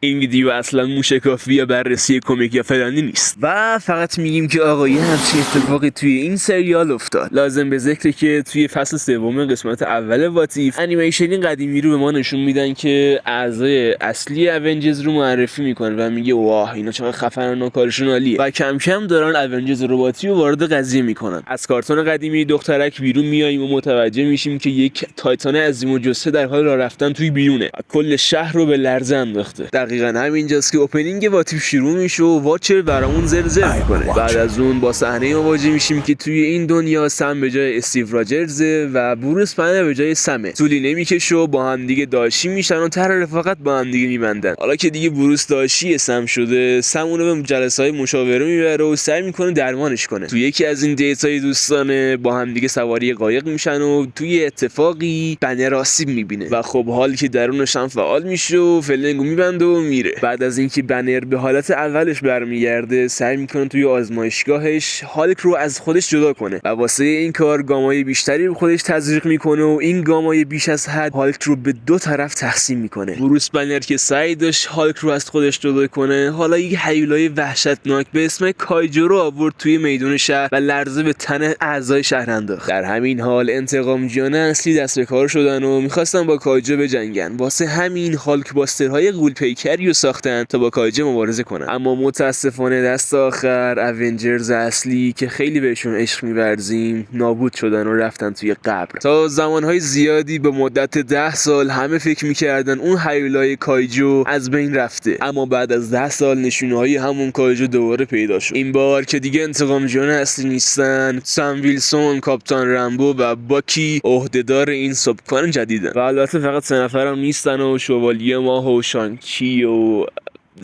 این ویدیو اصلا موشکافی یا بررسی کمیک یا فلانی نیست و فقط میگیم که آقا یه همچین اتفاقی توی این سریال افتاد. لازم به ذکره که توی فصل سوم قسمت اول واتیف انیمیشن قدیمی رو به ما نشون میدن که اعضای اصلی اونجرز رو معرفی میکنه و میگه واه اینا چقدر خفنن و کارشون عالیه و کم کم دارن اونجرز رباتی رو وارد قضیه میکنن. از کارتون قدیمی دخترک بیرون میاییم و متوجه میشیم که یک تایتان عظیم الجثه در حال راه رفتن توی بیرونه و کل شهر رو به لرزه انداخته. دقیقاً همینجاست که اوپنینگ واتیف شروع میشه و واچر برامون زرزر میکنه. بعد از اون با صحنه مواجه میشیم که توی این دنیا سم به جای استیو راجرز و بروس بنر به جای سمه. طولی نمیکشه و با هم دیگه داشی میشن و طرح رفاقت با هم دیگه میبندن. حالا که دیگه بروس داشی سم شده، سم اونو به جلسه‌های مشاوره میبره و سعی میکنه درمانش کنه. توی یکی از این دیت‌های دوستانه با هم دیگه سواری قایق میشن و توی اتفاقی بنر آسیب میبینه و خب حال که درونش هم فعال میشه و فلنگو میبنده و میره. بعد از اینکه بنر به حالت اولش برمیگرده سعی میکنه توی آزمایشگاهش هالک رو از خودش جدا کنه و واسه این کار گامای بیشتری رو خودش تزریق میکنه و این گامای بیش از حد هالک رو به دو طرف تقسیم میکنه. بروس بنر که سعی داشت هالک رو از خودش جدا کنه، حالا یک هیولای وحشتناک به اسم کایجو رو آورد توی میدون شهر و لرزه به تن اعضای شهر انداخت. در همین حال انتقامجویان اصلی دست به کار شدن و میخواستن با کایجو بجنگن. واسه همین هالک باسترهای غول پیکری رو ساختن تا با کایجو مبارزه کنن، اما متاسفانه دست آخر اونجرز اصلی که خیلی بهشون عشق می‌ورزیم نابود شدن و رفتن توی قبر. تا زمانهای زیادی به مدت 10 سال همه فکر می‌کردن اون هیولای کایجو از بین رفته، اما بعد از 10 سال نشونه‌های همون کایجو دوباره پیدا شد. این بار که دیگه انتقامجویان اصلی نیستن، سم ویلسون، کاپیتان رمبو و باکی عهدهدار این سابکان جدیدن و البته فقط 3 نفرم نیستن و شوالیه ماه و شانچی و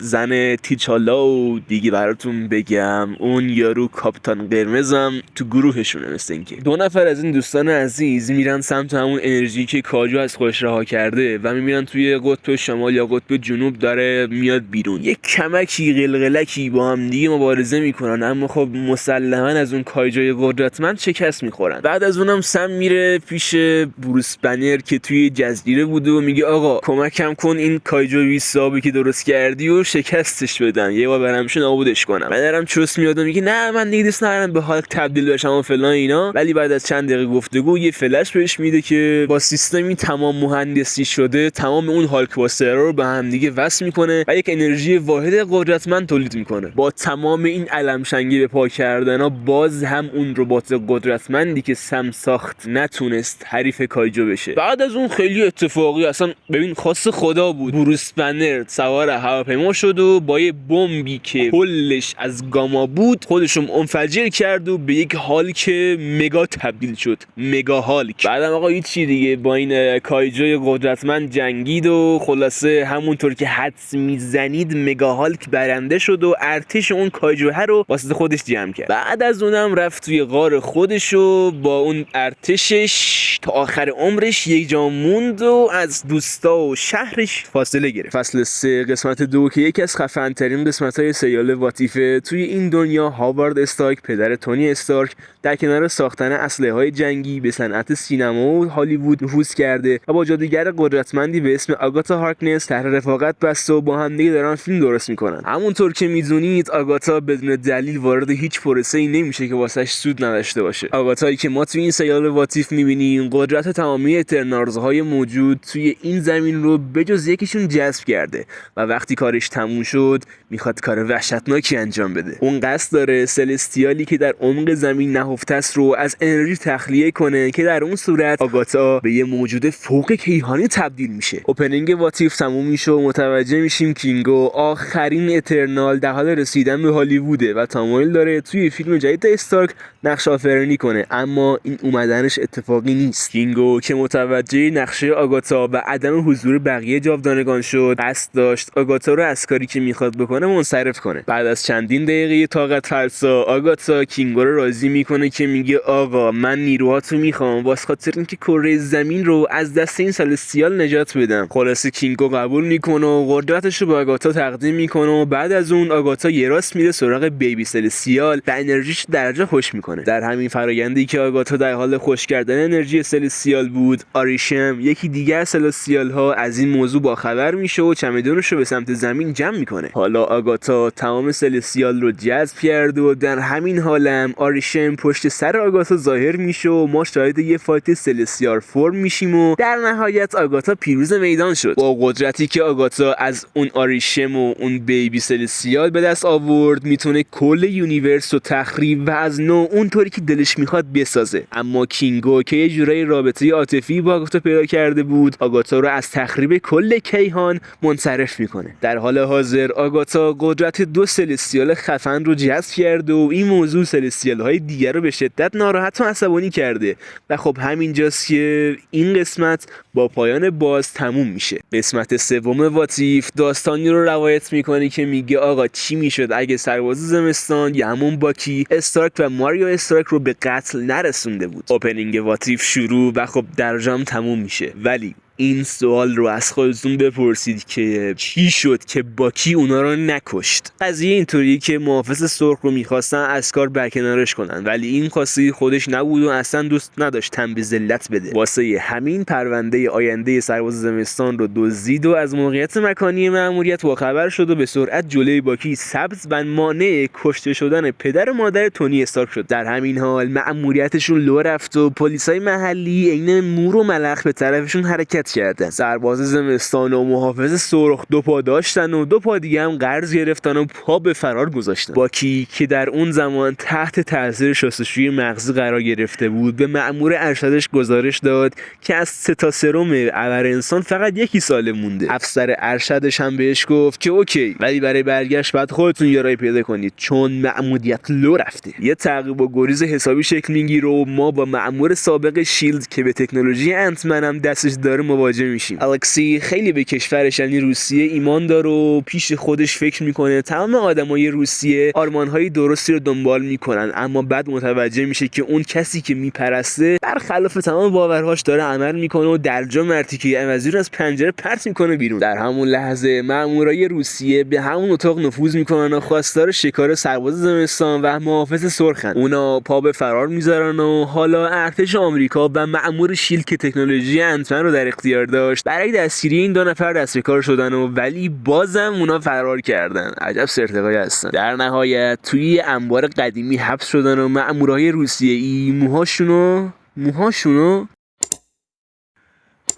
زن تیچالا و دیگه براتون بگم اون یارو کاپیتان قرمزم تو گروهشونه. مثل اینکه 2 نفر از این دوستان عزیز میرن سمت همون انرژی که کاجو از خودش رها کرده و میبینن توی قطب شمال یا قطب جنوب داره میاد بیرون. یک کمکی قلقلکی با هم دیگه مبارزه میکنن، اما خب مسلما از اون کایجوی قدرتمند شکست میخورن. بعد از اونم سم میره پیش بروس بنر که توی جزیره بوده و میگه آقا کمکم کن این کایجو بیسابی که درست کردی و شکستش بدم، یه بار برامشون نابودش کنم. منم چوس میاد و میگه نه من دیگه دوست ندارم به هالک تبدیل بشم و فلان اینا. ولی بعد از چند دقیقه گفتگو یه فلش بهش میده که با سیستمی تمام مهندسی شده تمام اون هالک باسترها رو به هم دیگه وصل میکنه و یک انرژی واحد قدرتمند تولید میکنه. با تمام این علمشنگی به پا کردنا باز هم اون ربات قدرتمندی که سم ساخت نتونست حریف کایجو بشه. بعد از اون خیلی اتفاقی اصلا ببین خاص خدا بود، بروس بنر سوار هواپیما شد و با یه بمبی که کلش از گاما بود خودشو منفجر کرد و به یک هالک مگا تبدیل شد، مگا هالک. بعدم آقا هیچی دیگه با این کایجوی قدرتمند جنگید و خلاصه همونطور که حدس میزنید مگا هالک برنده شد و ارتش اون کایجوه رو واسه خودش جمع کرد. بعد از اونم رفت توی غار خودش و با اون ارتشش تا آخر عمرش یک جا موند و از دوستا و شهرش فاصله گرفت. فصل 3 قسمت 2 که یکی از خفن‌ترین قسمت‌های سریال واتیفه. توی این دنیا هاوارد استارک پدر تونی استارک در کنار ساختن اسلحه‌های جنگی به صنعت سینما و هالیوود نفوذ کرده و با جادوگر قدرتمندی به اسم آگاتا هارکنس طرح رفاقت بسته و با هم دیگه دارن فیلم درست میکنن. همونطور که میدونید آگاتا بدون دلیل وارد هیچ پروسه‌ای نمیشه که واسش سود نداشته باشه. آگاتایی که ما توی این سریال واتیف میبینیم قدرت تمامی اترنالزهای موجود توی این زمین رو بجز یکیشون جذب کرده و وقتی کارش تموم شد میخواد کار وحشتناکی انجام بده. اون قصد داره سلستیالی که در عمق زمین نهفته است رو از انرژی تخلیه کنه که در اون صورت آگاتا به یه موجود فوق کیهانی تبدیل میشه. اوپنینگ واتیف تموم میشه و متوجه میشیم کینگو آخرین اترنال در حال رسیدن به هالیووده و تمایل داره توی فیلم جدید استارک نقش آفرینی کنه، اما این اومدنش اتفاقی نیست. کینگو که متوجه نقشه آگاتا و عدم حضور بقیه جاودانگان شد قصد داشت آگاتا رو از کاری که میخواد بکنه منصرف کنه. بعد از چندین دقیقه طاقت فرسا آگاتا کینگو رو راضی میکنه که میگه آقا من نیروهاتو میخوام واسه خاطر اینکه کره زمین رو از دست این سلستیال نجات بدم. خلاصه کینگو قبول میکنه و قدرتش رو به آگاتا تقدیم میکنه و بعد از اون آگاتا یه راست میره سراغ بیبی سلستیال و انرژیش درجه خوش میکنه. در همین فرآیندی که آگاتا در حال خوش کردن انرژی سلستیال بود، آریشم یکی دیگه از سلستیال ها از این موضوع باخبر میشه و چمدونش رو به سمت زمین جمع میکنه. حالا آگاتا تمام سلستیال رو جذب کرد و در همین حالم آریشم پشت سر آگاتا ظاهر میشه و ما شاهد یه فایت سلستیال فرم میشیم و در نهایت آگاتا پیروز میدان شد. با قدرتی که آگاتا از اون آریشم و اون بیبی سلستیال به دست آورد میتونه کل یونیورس رو تخریب و از نو اونطوری که دلش میخواد بسازه. اما کینگو که یه جورای رابطه عاطفی با آگاتا پیدا کرده بود، آگاتا رو از تخریب کل کیهان منصرف میکنه. در حال حاضر آگاتا قدرت 2 سلستیال خفن رو جذب کرده و این موضوع سلستیال های دیگر رو به شدت ناراحت و عصبانی کرده و خب همینجاست که این قسمت با پایان باز تموم میشه. قسمت سوم واتیف داستانی رو روایت میکنه که میگه آقا چی میشد اگه سرباز زمستان یا همون باکی استارک و ماریو استارک رو به قتل نرسونده بود. اوپنینگ واتیف شروع و خب در جام تموم میشه. ولی این سوال رو از خودتون بپرسید که چی شد که باکی اونا رو نکشت؟ قضیه اینطوریه که محافظ سرخ رو میخواستن از کار برکنارش کنن، ولی این خواسته خودش نبود و اصلا دوست نداشت تن به ذلت بده. واسه همین پرونده آینده سرباز زمستان رو دزدید و از موقعیت مکانی مأموریت باخبر شد و به سرعت جلوی باکی سبز و مانع کشته شدن پدر و مادر تونی استارک شد. در همین حال مأموریتشون لو رفت و پلیسای محلی عین مور و ملخ به طرفشون حرکت کردن. سرباز زمستان و محافظ سرخ 2 پا داشتن و 2 پا دیگه هم قرض گرفتن و پا به فرار گذاشتن. باکی که در اون زمان تحت تاثیر شستشوی مغزی قرار گرفته بود به مأمور ارشدش گزارش داد که از 3 تا سرم ابر انسان فقط 1 سال مونده. افسر ارشدش هم بهش گفت که اوکی، ولی برای برگشت بعد خودتون یه راهی پیدا کنید چون مأموریت لو رفته. یه تعقیب و گریز حسابی شکل میگیره و ما با مأمور سابق شیلد که به تکنولوژی انتمن هم دستش داره مواجه میشیم. الکسی خیلی به کشورش یعنی روسیه ایمان داره و پیش خودش فکر میکنه تمام آدمای روسیه آرمانهای درستی رو دنبال میکنن، اما بعد متوجه میشه که اون کسی که میپرسته برخلاف تمام باورهاش داره عمل میکنه و درجا مرتیکه عوضی رو از پنجره پرت میکنه بیرون. در همون لحظه مامورای روسیه به همون اتاق نفوذ میکنن و خواستار شکار سرباز زمستان و محافظ سرخن. اونا پا به فرار میذارن و حالا ارتش آمریکا و مأمور شیلد که تکنولوژی انتمن رو در اختیار داشت برای دستگیری این 2 نفر دست به کار شدن و ولی بازم اونا فرار کردن. عجب سرتقایی هستن. در نهایت توی انبار قدیمی حبس شدن و مأمورای روسیه‌ای موهاشونو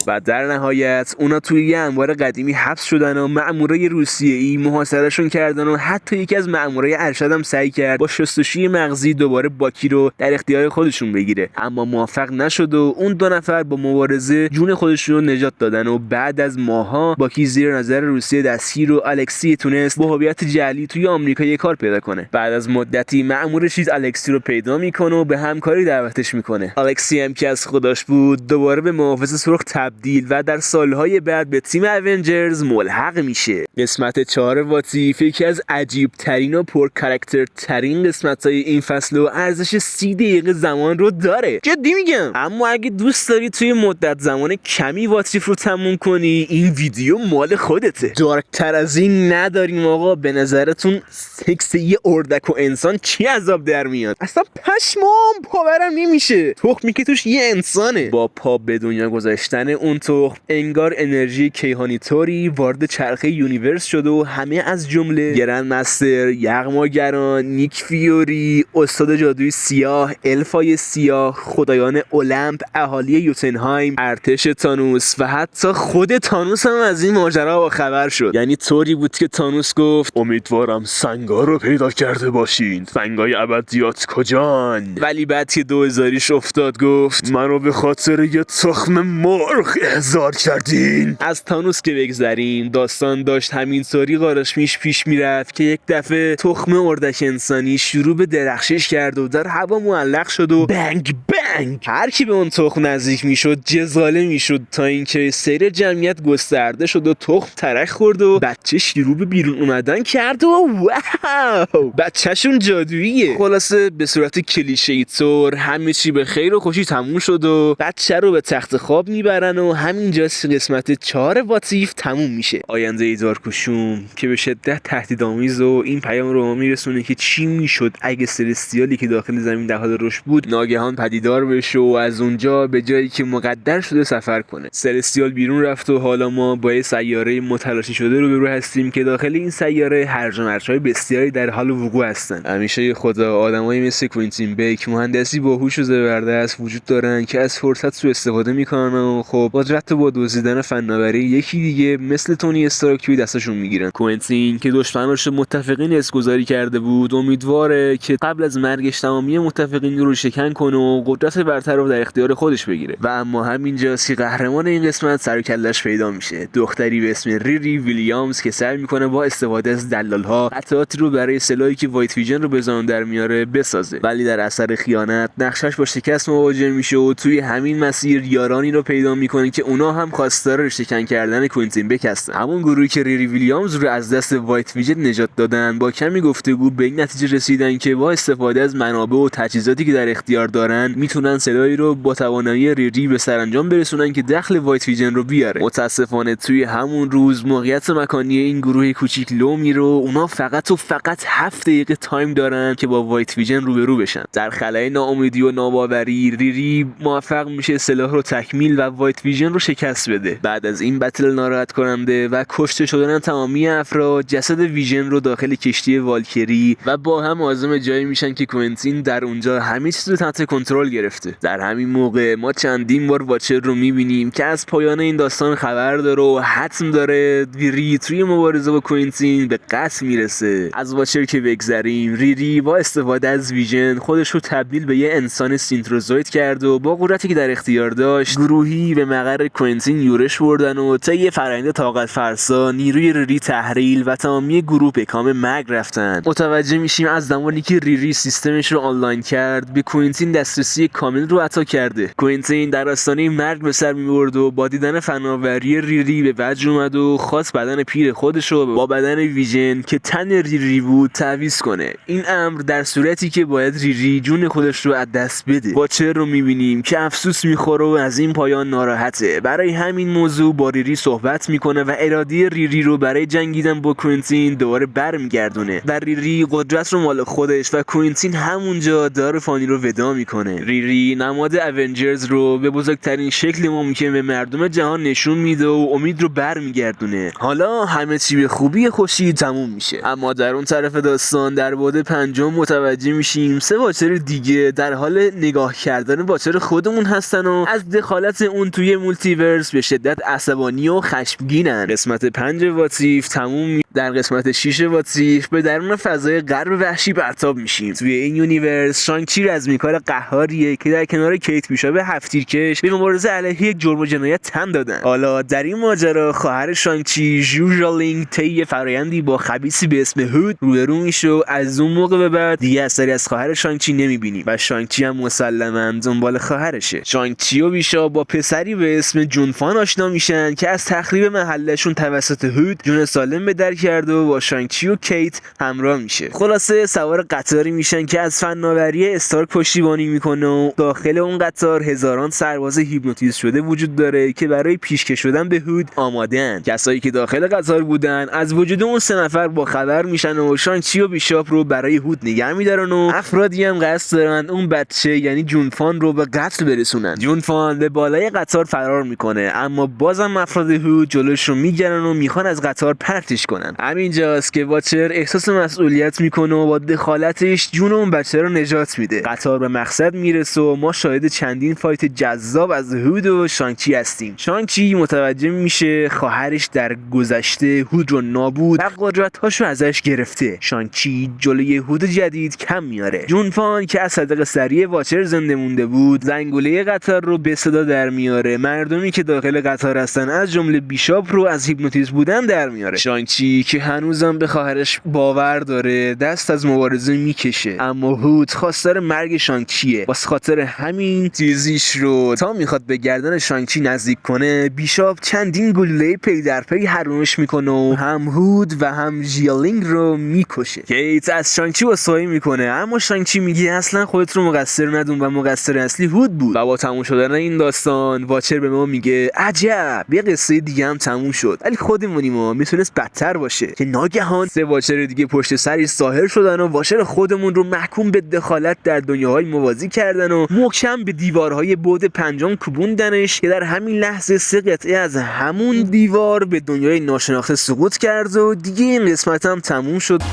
و در نهایت اونا توی یه انبار قدیمی حبس شدن و مأمورای روسیه‌ای محاصرهشون کردن و حتی یکی از مأمورای ارشد هم سعی کرد با شستشوی مغزی دوباره باکی رو در اختیار خودشون بگیره، اما موفق نشد و اون 2 نفر با مبارزه جون خودشون رو نجات دادن و بعد از ماها باکی زیر نظر روسیه دستگیر و الکسی تونست با هویت جعلی توی آمریکا یه کار پیدا کنه. بعد از مدتی مأمور چیز الکسی رو پیدا میکنه و به همکاری دعوتش میکنه. الکسی هم که از خودش بود دوباره به محافظ سرخ تبدیل و در سالهای بعد به تیم اونجرز ملحق میشه. قسمت 4 واتیف یکی از عجیب ترین و پر کاراکتر ترین قسمت های این فصل و ارزش 30 دقیقه زمان رو داره. جدی میگم. اما اگه دوست داری توی مدت زمان کمی واتیف رو تموم کنی این ویدیو مال خودته. دارک تر از این نداریم آقا. به نظرتون سکس یه اردک و انسان چی عذاب در میاد؟ اصلا پشمام باورم نمیشه. تخمی که توش یه انسانه. با پا به دنیا گذاشتن اون تخم انگار انرژی کیهانی طوری وارد چرخه یونیورس شده و همه از جمله گرند مستر، یغماگران، نیک فیوری، استاد جادوی سیاه، الفای سیاه، خدایان المپ، اهالی یوتنهایم، ارتش تانوس و حتی خود تانوس هم از این ماجرا با خبر شد. یعنی طوری بود که تانوس گفت امیدوارم سنگا رو پیدا کرده باشین. سنگای ابدیات کجان؟ ولی بعد که 2000ش افتاد گفت منو به خاطر یه تخم مرغ احضار کردین. از تانوس که بگذریم داستان داشت همینطوری قارشمیش پیش میرفت که یک دفعه تخم اردک انسانی شروع به درخشش کرد و در هوا معلق شد و بنگ بنگ هر کی به اون تخم نزدیک میشد جزاله میشد تا اینکه سیر جمعیت گسترده شد و تخم ترک خورد و بچه شروع به بیرون اومدن کرد و واو بچه‌شون جادوییه. خلاصه به صورت کلیشه‌ای طور همه چی به خیر و خوشی تموم شد و بچه رو به تخت خواب میبرن میکنن و همینجاست قسمت 4 واتیف تموم میشه. آینده دارکوشوم که به شدت تهدیدآمیز و این پیام رو میرسونه که چی میشد اگه سلستیالی که داخل زمین در حال رشد بود ناگهان پدیدار بشه و از اونجا به جایی که مقدر شده سفر کنه. سلستیال بیرون رفت و حالا ما با یه سیاره متلاشی شده روبرو هستیم که داخل این سیاره هرج و مرج‌های بسیاری در حال وقوع هستن. همیشه خدا آدمایی مثل کوینتین بیک مهندسی باهوش و زبردست وجود دارن که از فرصت سوء استفاده میکنن و خب قدرت با دزدیدن فناوری یکی دیگه مثل تونی استارک توی دستشون میگیرن. کوینتین که دشمناش متفقین اسگذاری کرده بود امیدواره که قبل از مرگش تمامی متفقین رو شکن کنه و قدرت برتر رو در اختیار خودش بگیره. و اما همینجاست که قهرمان این قسمت سر و کله‌اش پیدا میشه. دختری به اسم ریری ویلیامز که سعی میکنه با استفاده از دلال‌ها قطعاتی رو برای سلاحی که وایت ویژن رو به زمان در میاره بسازه، ولی در اثر خیانت نقشش با شکست مواجه میشه و توی همین مسیر یارانی رو پیدا میکنه که اونا هم خواستار شکن کردن کوینتین بیک هستن. همون گروهی که ریری ویلیامز رو از دست وایت ویژن نجات دادن با کمی گفتگو به این نتیجه رسیدن که با استفاده از منابع و تجهیزاتی که در اختیار دارن میتونن سلاحی رو با توانایی ریری به سرانجام برسونن که دخل وایت ویژن رو بیاره. متاسفانه توی همون روز موقعیت مکانی این گروه کوچیک لو میره و اونا فقط 7 دقیقه تایم دارن که با وایت ویژن روبرو بشن. در خلأ ناامیدی و ناباوری ریری موفق میشه سلاح رو تکمیل و وایت ویژن رو شکست بده. بعد از این بتل ناراحت کننده و کشته شدن تمامی افراد جسد ویژن رو داخل کشتی والکری و با هم عازم جایی میشن که کوینتین در اونجا همه چیز رو تحت کنترل گرفته. در همین موقع ما چندین بار واچر رو میبینیم که از پایان این داستان خبر داره و حتم داره ریری توی مبارزه با کوینتین به قتل میرسه. از واچر که بگذریم، ریری با استفاده از ویژن خودش رو تبدیل به یه انسان سینتروزوید کرد و با قدرتی که در اختیار داشت گروهی به مقر کوینتین یورش بردن و طی فرآیند طاقت فرسا نیروی ریری تحلیل و تمامی گروه به کام مرگ رفتن. متوجه میشیم از زمانی که ریری سیستمش رو آنلاین کرد به کوینتین دسترسی کامل رو عطا کرده. کوینتین در آستانه مرگ به سر میبرد و با دیدن فناوری ریری به وجد اومد و خواست بدن پیر خودش رو با بدن ویژن که تن ریری بود تعویض کنه. این امر در صورتی که باید ریری جون خودش رو از دست بده. واچر رو میبینیم که افسوس میخوره و از این پایان ناراحته. برای همین موضوع با ریری صحبت میکنه و اراده ریری رو برای جنگیدن با کوینتین دوباره برمیگردونه و ریری قدرت رو مال خودش و کوینتین همونجا دار فانی رو ودا میکنه. ریری نماد اونجرز رو به بزرگترین شکل ممکن به مردم جهان نشون میده و امید رو برمیگردونه. حالا همه چی به خوبی خوشی تموم میشه. اما در اون طرف داستان در بعد پنجم متوجه میشیم 3 واچر دیگه در حال نگاه کردن واچر خودمون هستن و از دخالت اون توی مولتیورس به شدت عصبانی و خشمگینن. قسمت 5 واتیف تموم. در قسمت 6 واتیف به درون فضای غرب وحشی پرتاب میشیم. توی این یونیورس شانگ-چی رزمیکار قهاریه که در کنار کیت بیشاپ هفت‌تیرکش به مبارزه علیه یک جرم و جنایت تن دادن. حالا در این ماجرا خواهر شانگ-چی ژو ژالینگ طی فرآیندی با خبیثی به اسم هود روبرو میشه و از اون موقع به بعد دیگه اثری از خواهر شانگ-چی نمیبینیم و شانگ-چی هم مسلماً دنبال خواهرشه. شانگ-چی و بیشاپ با پسری به اسم جونفان آشنا میشن که از تخریب محلشون توسط هود جون سالم به در کرده و با شانگ-چی و کیت همراه میشه. خلاصه سوار قطاری میشن که از فناوری استارک پشتیبانی میکنه و داخل اون قطار هزاران سرباز هیپنوتیزم شده وجود داره که برای پیشکش شدن به هود آماده‌اند. کسایی که داخل قطار بودن از وجود اون 3 نفر با خبر میشن و شانگ-چی و بیشاپ رو برای هود نگه میدارن و افرادی هم قصد دارن اون بچه یعنی جونفان رو به قتل برسونن. جونفان به بالای قطار فرار میکنه اما بازم افراد هود جلوش رو میگیرن و میخوان از قطار پرتش کنن. همینجاست که واچر احساس مسئولیت میکنه و با دخالتش جون اون بچه رو نجات میده. قطار به مقصد میرسه و ما شاهد چندین فایت جذاب از هود و شانگ-چی هستیم. شانگ-چی متوجه میشه خواهرش در گذشته هود رو نابود و قدرت‌هاشو ازش گرفته. شانگ-چی جلوی هود جدید کم میاره. جونفان که از صدق سریع واچر زنده مونده بود زنگوله قطار رو به صدا در میاره. مردمی که داخل قطار هستن از جمله بیشاپ رو از هیپنوتیزم بودن در میاره. شانگ-چی که هنوزم به خواهرش باور داره دست از مبارزه میکشه اما هود خواستار مرگ شانگ-چیه. واسه خاطر همین تیزیش رو تا میخواد به گردن شانگ-چی نزدیک کنه بیشاپ چندین گلوله پی در پی حرومش میکنه و هم هود و هم ژیالینگ رو میکشه. کیت از شانگ-چی واسایی میکنه اما شانگ-چی میگه اصلا خودت رو مقصر ندون و مقصر اصلی هود بود. و با تموم شدن این داستان واچر به ما میگه عجب یه قصه دیگه هم تموم شد، ولی خودمونیم و میتونست بدتر باشه، که ناگهان 3 واچر دیگه پشت سری ظاهر شدن و واچر خودمون رو محکوم به دخالت در دنیاهای موازی کردن و محکم به دیوارهای بعد 5 کوبوندنش، که در همین لحظه 3 قطعه از همون دیوار به دنیای ناشناخته سقوط کرد و دیگه این قسمت هم تموم شد. I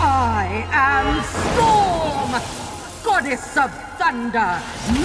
am Storm, goddess of thunder,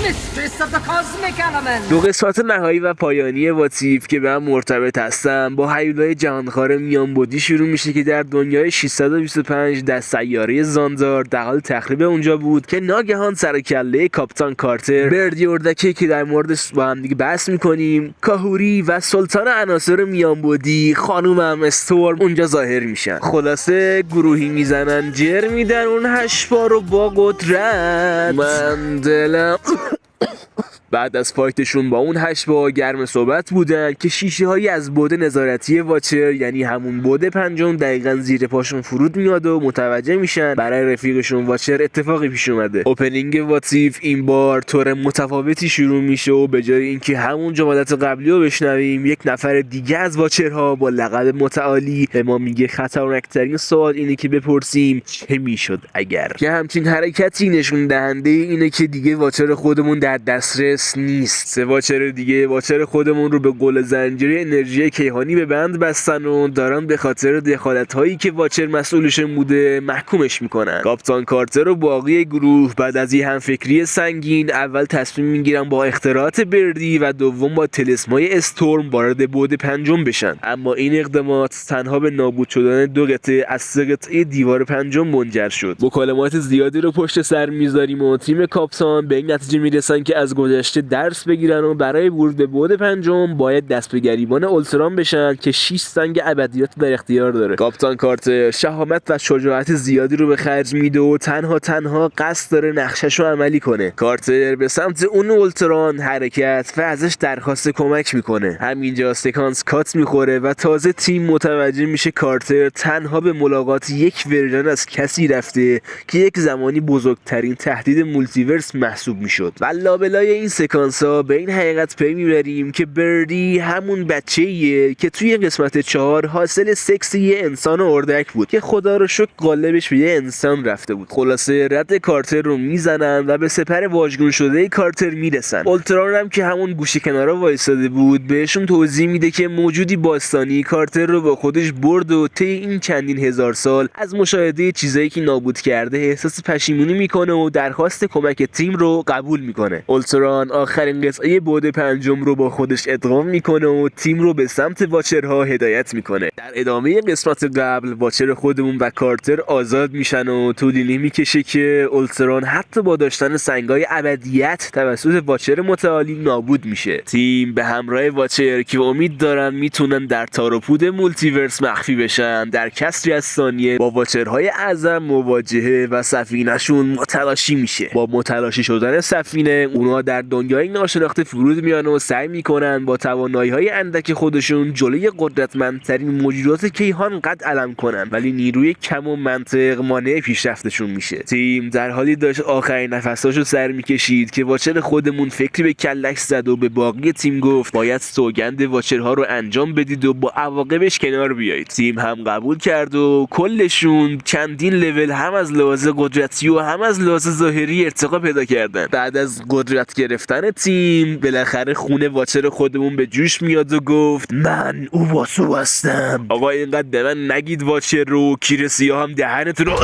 mistress of the cosmic element. 2 قسمت نهایی و پایانی واتیف که به هم مرتبط هستن با هیولای جهانخوار میانبودی شروع میشه که در دنیای 625 در سیاره زاندار در حال تخریب اونجا بود که ناگهان سر کله کاپیتان کارتر، بردی اردکی که در موردش با هم دیگه بحث میکنیم، کاهوری و سلطان عناصر میانبودی خانومم استورم اونجا ظاهر میشن. خلاصه گروهی میزنن جر میدن اون هشپا رو با قدرت. من دلم بعد از فایتشون با اون 8 با گرم صحبت بودن که شیشه هایی از بعد نظارتی واچر، یعنی همون بعد 5 دقیقاً زیر پاشون فرود میاد و متوجه میشن برای رفیقشون واچر اتفاقی پیش اومده. اوپنینگ واتیف این بار طور متفاوتی شروع میشه و به جای اینکه همون جملات قبلی رو بشنویم، یک نفر دیگه از واچرها با لقب متعالی به ما میگه خطرناکترین سوال اینه که بپرسیم چه میشد اگر. که همچین حرکتی نشون دهنده اینه که دیگه واچر خودمون در دسترس نیست. 3 واچر دیگه واچر خودمون رو به قل زنجیره انرژی کیهانی به بند بستن و دارن به خاطر دخالت هایی که واچر مسئولشون بوده محکومش میکنن. کاپیتان کارتر و باقی گروه بعد از این همفکری سنگین اول تصمیم میگیرن با اختراعات بردی و دوم با طلسمای استورم وارد بعد 5 بشن، اما این اقدامات تنها به نابود شدن 2 قطعه از 3 قطعه دیوار 5 منجر شد. مکالمات زیادی رو پشت سر میذاریم و تیم کاپیتان به این نتیجه میرسن که از گذشته درس بگیرن و برای ورود به بعد 5 باید دست به گریبان اولتران بشن که 6 سنگ ابدیت در اختیار داره. کاپیتان کارتر شهامت و شجاعت زیادی رو به خرج میده و تنها قصد داره نقشش رو عملی کنه. کارتر به سمت اون اولتران حرکت و ازش درخواست کمک میکنه. همینجا سکانس کات میخوره و تازه تیم متوجه میشه کارتر تنها به ملاقات یک ورژن از کسی رفته که یک زمانی بزرگترین تهدید مولتیورس محسوب میشد. و لابلای این سکانسا به این حقیقت پی میبریم که بردی همون بچه‌ایه که توی قسمت 4 حاصل سکس یه انسان اردک بود که خدا رو شکر قالبش به یه انسان رفته بود. خلاصه رد کارتر رو میزنن و به سپر واژگون شده کارتر میرسن. اولتران هم که همون گوشه کنارا وایساده بود بهشون توضیح میده که موجودی باستانی کارتر رو با خودش برد و طی این چندین هزار سال از مشاهده چیزایی که نابود کرده احساس پشیمونی میکنه و درخواست کمک تیم رو قبول میکنه. اولتران آخرین قطعه بعد 5 رو با خودش ادغام میکنه و تیم رو به سمت واچرها هدایت میکنه. در ادامه قسمت قبل واچر خودمون و کارتر آزاد میشن و طولی میکشه که اولتران حتی با داشتن سنگای ابدیت توسط واچر متعالی نابود میشه. تیم به همراه واچر که امید دارن میتونن در تار و پود مولتیورس مخفی بشن در کسری از ثانیه با واچرهای اعظم مواجهه و سفینه‌شون متلاشی میشه. با متلاشی شدن سفینه اونا در دنیای ناشناخته فرود میان و سعی میکنن با توانایی‌های اندک خودشون جلوی قدرتمندترین موجودات کیهان قد علم کنن، ولی نیروی کم و منطق مانع پیشرفتشون میشه. تیم در حالی داشت آخرین نفساشو سر میکشید که واچر خودمون فکری به کلش زد و به باقی تیم گفت باید سوگند واچرها رو انجام بدید و با عواقبش کنار بیایید. تیم هم قبول کرد و کلشون چندین لول هم از لحاظ قدرتی و هم از لحاظ ظاهری ارتقا پیدا کردن. بعد از قدرت گرفتن تیم بالاخره خونه واچر خودمون به جوش میاد و گفت من اوباتو هستم. آقا اینقدر به من نگید واچر رو، کیر سیاه هم دهنتون رو.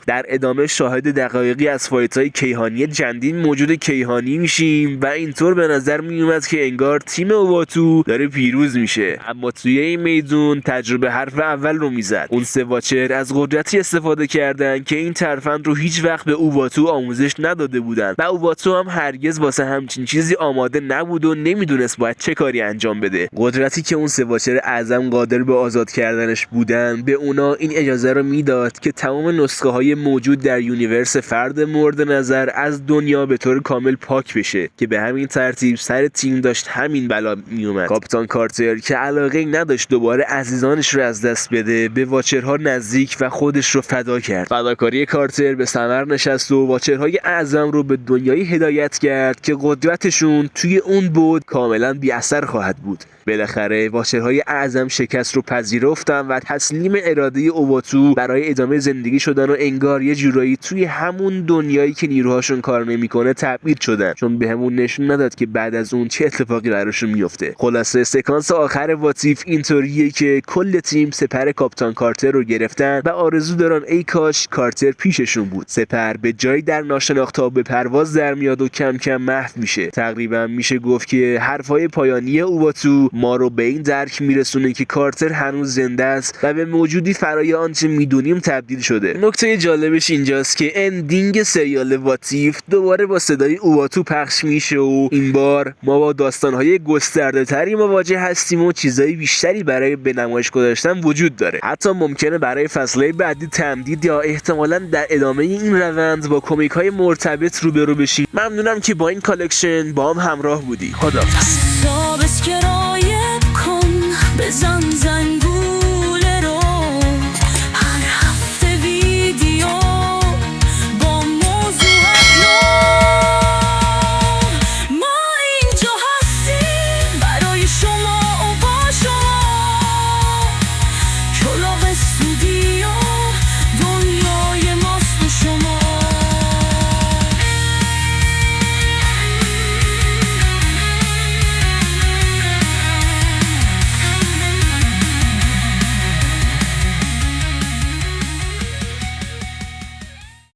در ادامه شاهد دقایقی از فایت‌های کیهانی چندین موجود کیهانی میشیم و اینطور به نظر میومد که انگار تیم اوباتو داره پیروز میشه، اما توی این میدون تجربه حرف اول رو میزد. اون 3 واچر از قدرتی استفاده کردن که این ترفند رو هیچ وقت به اوباتو آموزش نداده بودن و اوباتو هم هرگز واسه همچین چیزی آماده نبود و نمیدونست باید چه کاری انجام بده. قدرتی که اون 3 واچر اعظم قادر به آزاد کردنش بودن به اونا این اجازه رو میداد که تمام نسخه های موجود در یونیورس فرد مورد نظر از دنیا به طور کامل پاک بشه که به همین ترتیب سر تیم داشت همین بلا میومد. کاپیتان کارتر که علاقه نداشت دوباره عزیزانش رو از دست بده، به واچرها نزدیک و خودش رو فدا کرد. فداکاری کارتر به ثمر نشست و واچرهای اعظم رو به دنیایی هدایت کرد که قدرتشون توی اون بود کاملا بی اثر خواهد بود. بالاخره واچرهای اعظم شکست رو پذیرفتن و تسلیم اراده اوباتو برای ادامه زندگی شدن و انگار یه جورایی توی همون دنیایی که نیروهاشون کار نمیکنه تبعید شدن، چون بهمون نشون نداد که بعد از اون چه اتفاقی براشون میفته. خلاصه سکانس آخر واتیف اینطوریه که کل تیم سپر کاپیتان کارتر رو گرفتن و آرزو دارن ای کاش کارتر پیششون بود. سپر به جای در ناشناخته به پرواز در میاد و کم کم محو میشه. تقریبا میشه گفت که حرفای پایانی اوباتو ما رو به این درک میرسونه که کارتر هنوز زنده است و به موجودی فرای آنچه میدونیم تبدیل شده. نکته جالبش اینجاست که اندینگ سریال واتیف دوباره با صدای اوباتو پخش میشه و این بار ما با داستانهای گسترده تری مواجه هستیم و چیزای بیشتری برای به نمایش گذاشتن وجود داره. حتی ممکنه برای فصلهای بعدی تمدید یا احتمالاً در ادامه این روند با کمیک های مرتبط روبرو بشیم. ممنونم که با این کالکشن با هم همراه بودی. خداحافظ. بزن زنگ